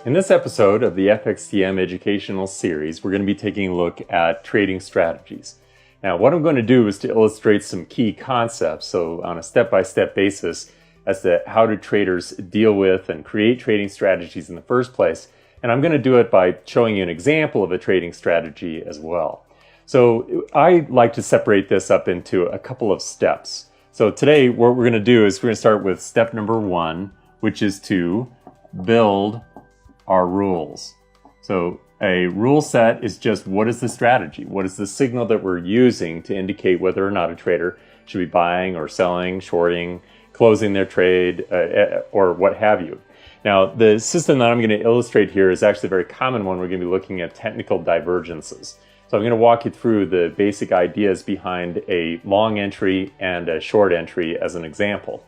In this episode of the FXTM educational series, we're going to be taking a look at trading strategies. Now, what I'm going to do is to illustrate some key concepts, so on a step-by-step basis as to how do traders deal with and create trading strategies in the first place. And I'm going to do it by showing you an example of a trading strategy as well. So I like to separate this up into a couple of steps. So today what we're going to do is we're going to start with step number one, which is to build our rules. So a rule set is just what is the strategy? What is the signal that we're using to indicate whether or not a trader should be buying or selling, shorting, closing their trade, or what have you. Now, the system that I'm going to illustrate here is actually a very common one. We're going to be looking at technical divergences. So I'm going to walk you through the basic ideas behind a long entry and a short entry as an example.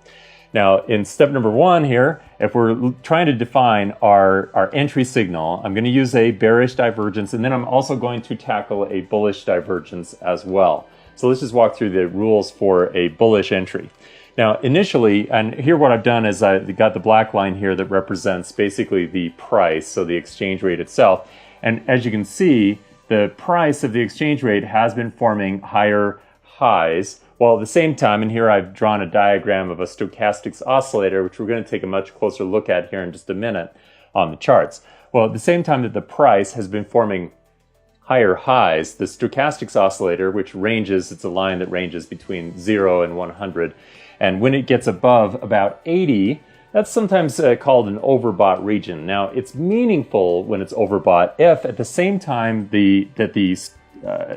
Now, in step number one here, if we're trying to define our entry signal, I'm going to use a bearish divergence, and then I'm also going to tackle a bullish divergence as well. So let's just walk through the rules for a bullish entry. Now, initially, and here what I've done is I got the black line here that represents basically the price, so the exchange rate itself. And as you can see, the price of the exchange rate has been forming higher highs, while at the same time, and here I've drawn a diagram of a stochastics oscillator, which we're going to take a much closer look at here in just a minute on the charts. Well, at the same time that the price has been forming higher highs, the stochastics oscillator, which ranges, it's a line that ranges between 0 and 100, and when it gets above about 80, that's sometimes called an overbought region. Now, it's meaningful when it's overbought if at the same time that the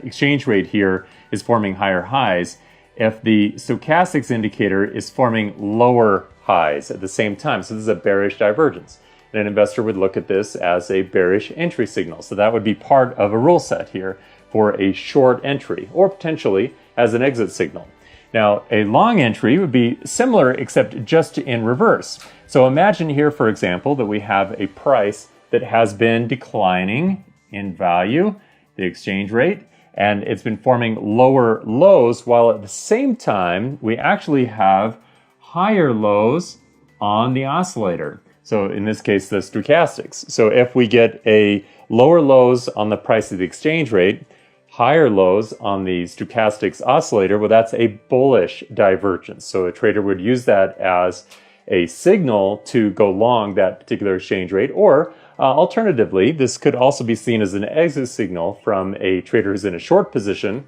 exchange rate here is forming higher highs, if the stochastics indicator is forming lower highs at the same time. So this is a bearish divergence. And an investor would look at this as a bearish entry signal. So that would be part of a rule set here for a short entry, or potentially as an exit signal. Now, a long entry would be similar except just in reverse. So imagine here, for example, that we have a price that has been declining in value, the exchange rate, and it's been forming lower lows, while at the same time, we actually have higher lows on the oscillator. So in this case, the stochastics. So if we get a lower lows on the price of the exchange rate, higher lows on the stochastics oscillator, well, that's a bullish divergence. So a trader would use that as a signal to go long that particular exchange rate, or alternatively, this could also be seen as an exit signal from a trader who's in a short position,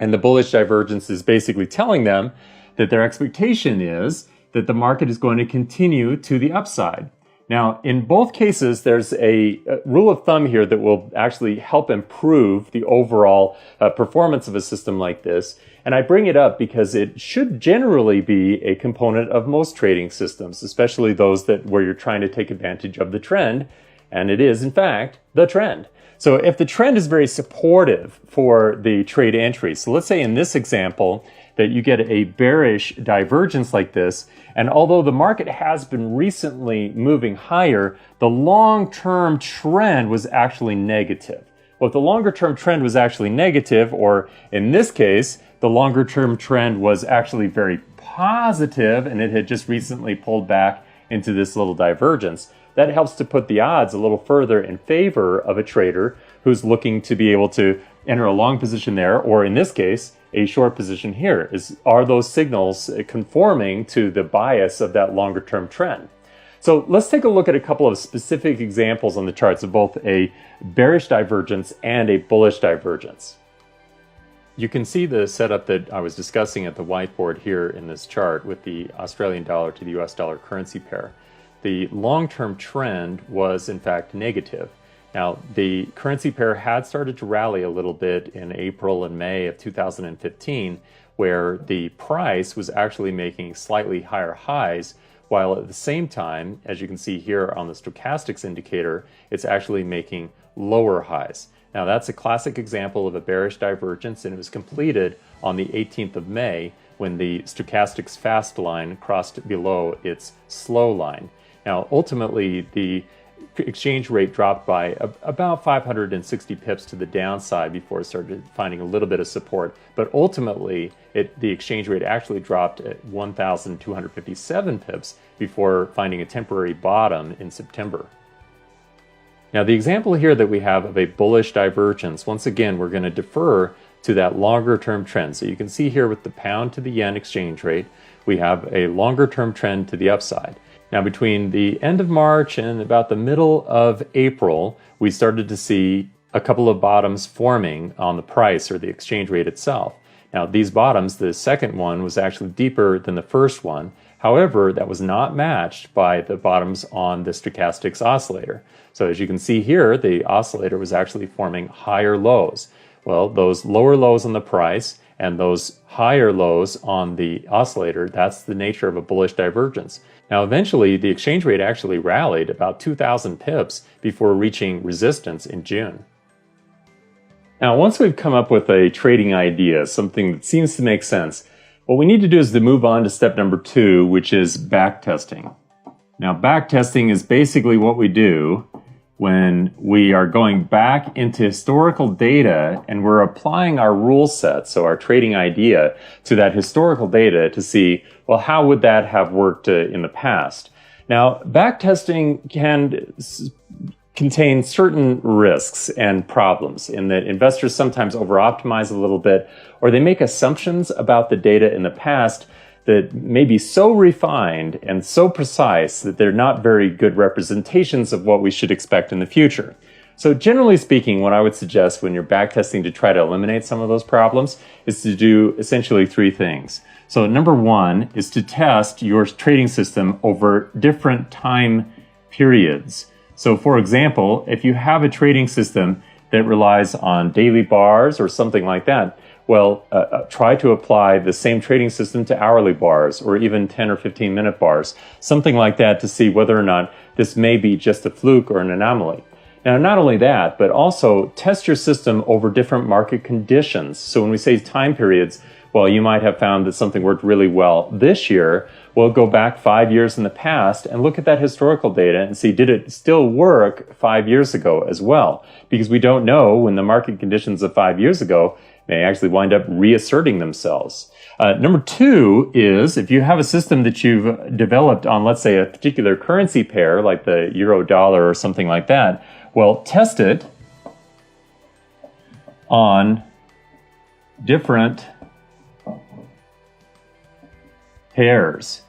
and the bullish divergence is basically telling them that their expectation is that the market is going to continue to the upside. Now, in both cases, there's a rule of thumb here that will actually help improve the overall performance of a system like this. And I bring it up because it should generally be a component of most trading systems, especially those where you're trying to take advantage of the trend. And it is, in fact, the trend. So if the trend is very supportive for the trade entry, so let's say in this example that you get a bearish divergence like this, and although the market has been recently moving higher, the long-term trend was actually negative. Well, if the longer-term trend was actually negative, or in this case, the longer-term trend was actually very positive, and it had just recently pulled back into this little divergence, that helps to put the odds a little further in favor of a trader who's looking to be able to enter a long position there, or in this case, a short position here. Are those signals conforming to the bias of that longer term trend? So let's take a look at a couple of specific examples on the charts of both a bearish divergence and a bullish divergence. You can see the setup that I was discussing at the whiteboard here in this chart with the Australian dollar to the US dollar currency pair. The long-term trend was in fact negative. Now, the currency pair had started to rally a little bit in April and May of 2015, where the price was actually making slightly higher highs, while at the same time, as you can see here on the stochastics indicator, it's actually making lower highs. Now, that's a classic example of a bearish divergence, and it was completed on the 18th of May when the stochastics fast line crossed below its slow line. Now, ultimately, the exchange rate dropped by about 560 pips to the downside before it started finding a little bit of support. But ultimately, the exchange rate actually dropped at 1,257 pips before finding a temporary bottom in September. Now the example here that we have of a bullish divergence, once again, we're going to defer to that longer term trend. So you can see here with the pound to the yen exchange rate, we have a longer term trend to the upside. Now between the end of March and about the middle of April, we started to see a couple of bottoms forming on the price or the exchange rate itself. Now these bottoms, the second one was actually deeper than the first one. However, that was not matched by the bottoms on the stochastics oscillator. So as you can see here, the oscillator was actually forming higher lows. Well, those lower lows on the price and those higher lows on the oscillator, that's the nature of a bullish divergence. Now eventually, the exchange rate actually rallied about 2,000 pips before reaching resistance in June. Now, once we've come up with a trading idea, something that seems to make sense, what we need to do is to move on to step number 2, which is backtesting. Now, backtesting is basically what we do when we are going back into historical data and we're applying our rule set, so our trading idea, to that historical data to see, well, how would that have worked in the past? Now, backtesting can contain certain risks and problems in that investors sometimes over-optimize a little bit, or they make assumptions about the data in the past that may be so refined and so precise that they're not very good representations of what we should expect in the future. So generally speaking, what I would suggest when you're backtesting to try to eliminate some of those problems is to do essentially 3 things. So number 1 is to test your trading system over different time periods. So for example, if you have a trading system that relies on daily bars or something like that, well, try to apply the same trading system to hourly bars or even 10 or 15 minute bars, something like that, to see whether or not this may be just a fluke or an anomaly. Now, not only that, but also test your system over different market conditions. So when we say time periods, well, you might have found that something worked really well this year. Well, go back 5 years in the past and look at that historical data and see, did it still work 5 years ago as well? Because we don't know when the market conditions of 5 years ago may actually wind up reasserting themselves. Number 2 is, if you have a system that you've developed on, let's say, a particular currency pair, like the euro dollar or something like that, well, test it on different pairs.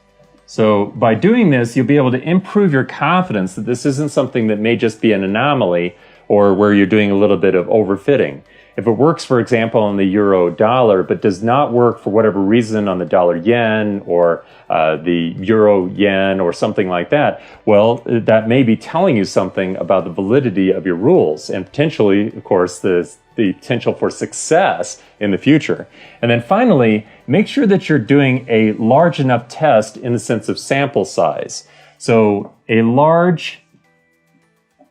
So by doing this, you'll be able to improve your confidence that this isn't something that may just be an anomaly or where you're doing a little bit of overfitting. If it works, for example, on the euro dollar, but does not work for whatever reason on the dollar yen or the euro yen or something like that, well, that may be telling you something about the validity of your rules and potentially, of course, the potential for success in the future. And then finally, make sure that you're doing a large enough test in the sense of sample size. So a large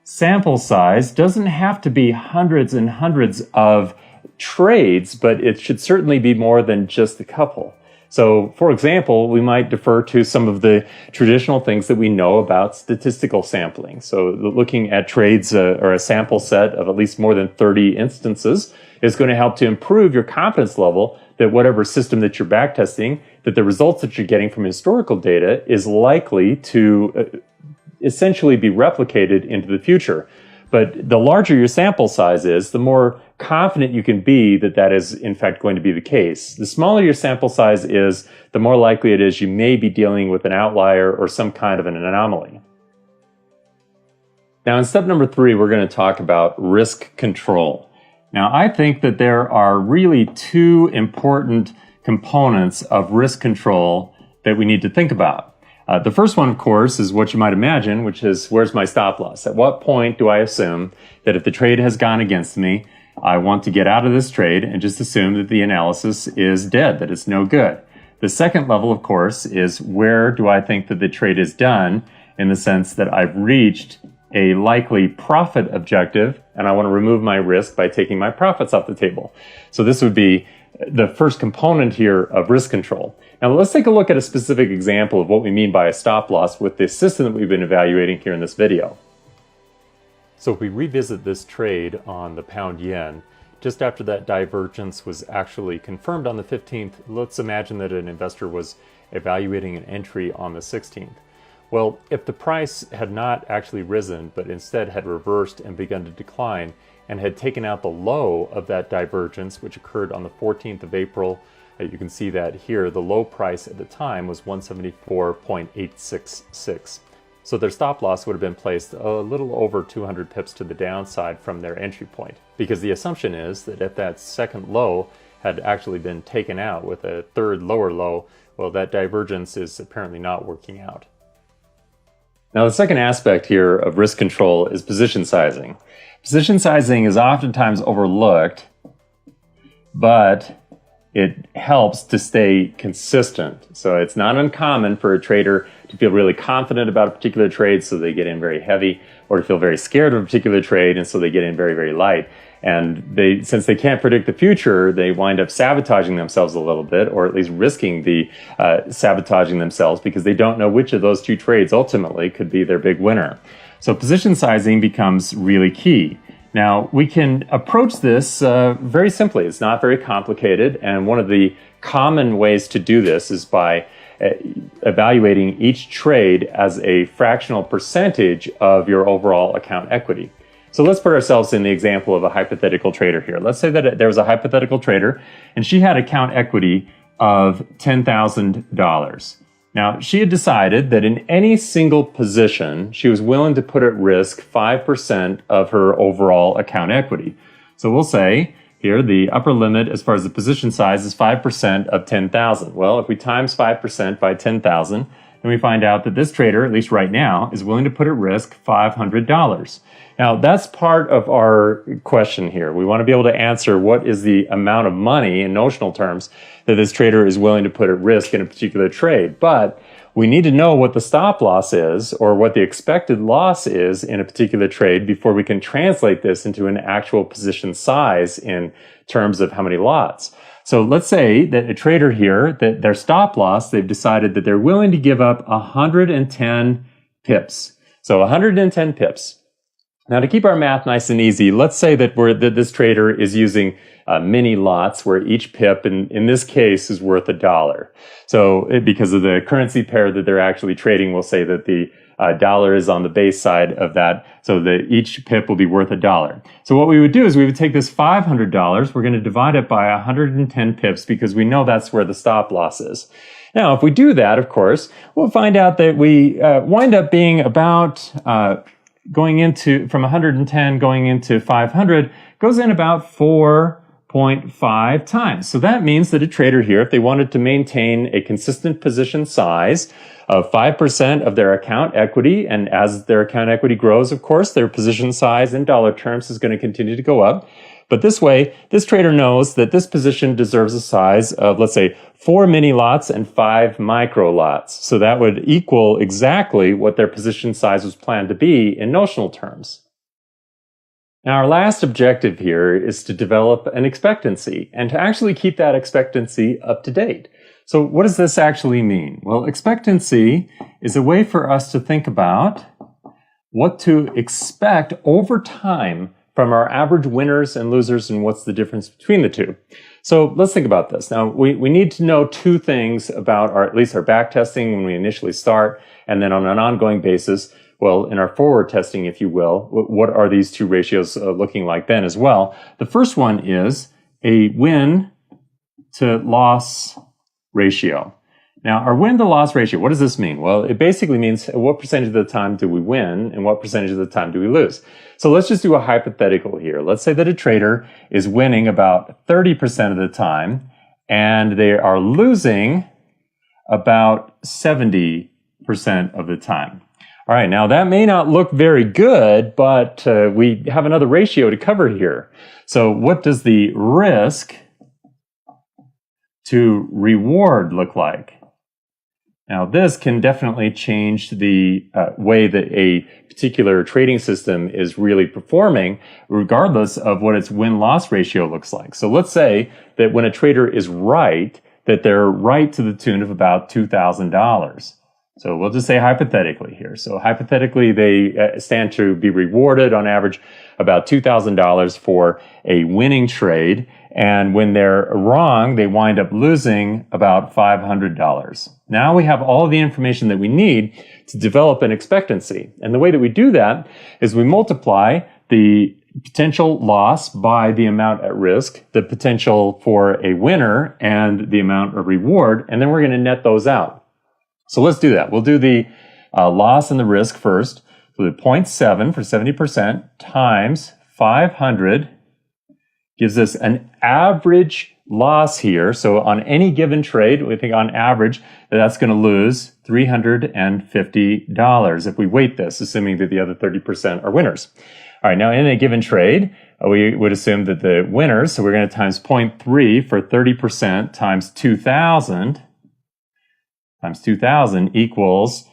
sample size doesn't have to be hundreds and hundreds of trades, but it should certainly be more than just a couple. So, for example, we might defer to some of the traditional things that we know about statistical sampling. So looking at trades or a sample set of at least more than 30 instances is going to help to improve your confidence level that whatever system that you're backtesting, that the results that you're getting from historical data is likely to essentially be replicated into the future. But the larger your sample size is, the more confident you can be that that is in fact going to be the case. The smaller your sample size is, the more likely it is you may be dealing with an outlier or some kind of an anomaly. Now in step number 3, we're going to talk about risk control. Now I think that there are really 2 important components of risk control that we need to think about. The first one, of course, is what you might imagine, which is, where's my stop loss? At what point do I assume that if the trade has gone against me, I want to get out of this trade and just assume that the analysis is dead, that it's no good? The second level, of course, is where do I think that the trade is done, in the sense that I've reached a likely profit objective and I want to remove my risk by taking my profits off the table. So this would be the first component here of risk control. Now let's take a look at a specific example of what we mean by a stop loss with the system that we've been evaluating here in this video. So if we revisit this trade on the pound yen, just after that divergence was actually confirmed on the 15th, let's imagine that an investor was evaluating an entry on the 16th. Well, if the price had not actually risen, but instead had reversed and begun to decline, and had taken out the low of that divergence, which occurred on the 14th of April, you can see that here, the low price at the time was 174.866. So their stop loss would have been placed a little over 200 pips to the downside from their entry point, because the assumption is that if that second low had actually been taken out with a third lower low, well, that divergence is apparently not working out. Now, the second aspect here of risk control is position sizing. Position sizing is oftentimes overlooked, but it helps to stay consistent. So it's not uncommon for a trader to feel really confident about a particular trade, so they get in very heavy, or to feel very scared of a particular trade, and so they get in very, very light. And since they can't predict the future, they wind up sabotaging themselves a little bit, or at least risking the sabotaging themselves, because they don't know which of those two trades ultimately could be their big winner. So position sizing becomes really key. Now, we can approach this very simply. It's not very complicated, and one of the common ways to do this is by evaluating each trade as a fractional percentage of your overall account equity. So let's put ourselves in the example of a hypothetical trader here. Let's say that there was a hypothetical trader, and she had account equity of $10,000. Now, she had decided that in any single position, she was willing to put at risk 5% of her overall account equity. So we'll say here the upper limit as far as the position size is 5% of 10,000. Well, if we times 5% by 10,000, then we find out that this trader, at least right now, is willing to put at risk $500. Now, that's part of our question here. We want to be able to answer what is the amount of money in notional terms that this trader is willing to put at risk in a particular trade. But we need to know what the stop loss is, or what the expected loss is in a particular trade, before we can translate this into an actual position size in terms of how many lots. So let's say that a trader here, that their stop loss, they've decided that they're willing to give up 110 pips. So 110 pips. Now, to keep our math nice and easy, let's say that this trader is using mini lots where each pip in this case is worth $1. So because of the currency pair that they're actually trading, we'll say that the dollar is on the base side of that, so that each pip will be worth $1. So what we would do is we would take this $500, we're going to divide it by 110 pips, because we know that's where the stop loss is. Now, if we do that, of course, we'll find out that we wind up being about from 110 going into 500 goes in about 4.5 times. So that means that a trader here, if they wanted to maintain a consistent position size of 5% of their account equity, and as their account equity grows, of course, their position size in dollar terms is going to continue to go up. But this way, this trader knows that this position deserves a size of, let's say, 4 mini lots and 5 micro lots. So that would equal exactly what their position size was planned to be in notional terms. Now, our last objective here is to develop an expectancy, and to actually keep that expectancy up to date. So what does this actually mean? Well, expectancy is a way for us to think about what to expect over time from our average winners and losers, and what's the difference between the two. So let's think about this. Now, we need to know two things about at least our back testing when we initially start, and then on an ongoing basis, well, in our forward testing, if you will, what are these two ratios looking like then as well? The first one is a win to loss ratio. Now, our win to loss ratio, what does this mean? Well, it basically means what percentage of the time do we win and what percentage of the time do we lose. So let's just do a hypothetical here. Let's say that a trader is winning about 30% of the time and they are losing about 70% of the time. All right, now that may not look very good, but we have another ratio to cover here. So what does the risk to reward look like? Now, this can definitely change the way that a particular trading system is really performing, regardless of what its win-loss ratio looks like. So let's say that when a trader is right, that they're right to the tune of about $2,000. So we'll just say hypothetically here. So hypothetically, they stand to be rewarded on average about $2,000 for a winning trade. And when they're wrong, they wind up losing about $500. Now we have all the information that we need to develop an expectancy. And the way that we do that is we multiply the potential loss by the amount at risk, the potential for a winner, and the amount of reward, and then we're going to net those out. So let's do that. We'll do the loss and the risk first. So the 0.7 for 70% times 500 gives us an average loss here. So on any given trade, we think on average that that's going to lose $350 if we weight this, assuming that the other 30% are winners. All right, now in a given trade, we would assume that the winners, so we're going to times 0.3 for 30% times 2,000 equals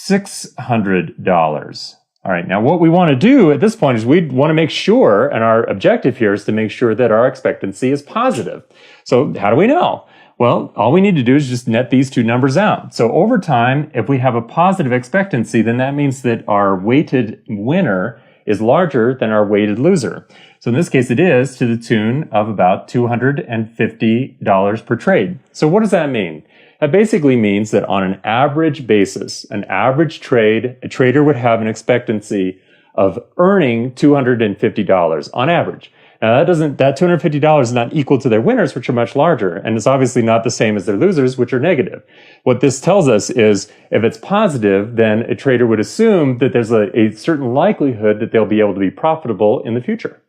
$600. All right, now what we want to do at this point is we want to make sure, and our objective here is to make sure that our expectancy is positive. So how do we know? Well, all we need to do is just net these two numbers out. So over time, if we have a positive expectancy, then that means that our weighted winner is larger than our weighted loser. So in this case, it is to the tune of about $250 per trade. So what does that mean? That basically means that on an average basis, an average trade, a trader would have an expectancy of earning $250 on average. Now that $250 is not equal to their winners, which are much larger, and it's obviously not the same as their losers, which are negative. What this tells us is if it's positive, then a trader would assume that there's a certain likelihood that they'll be able to be profitable in the future.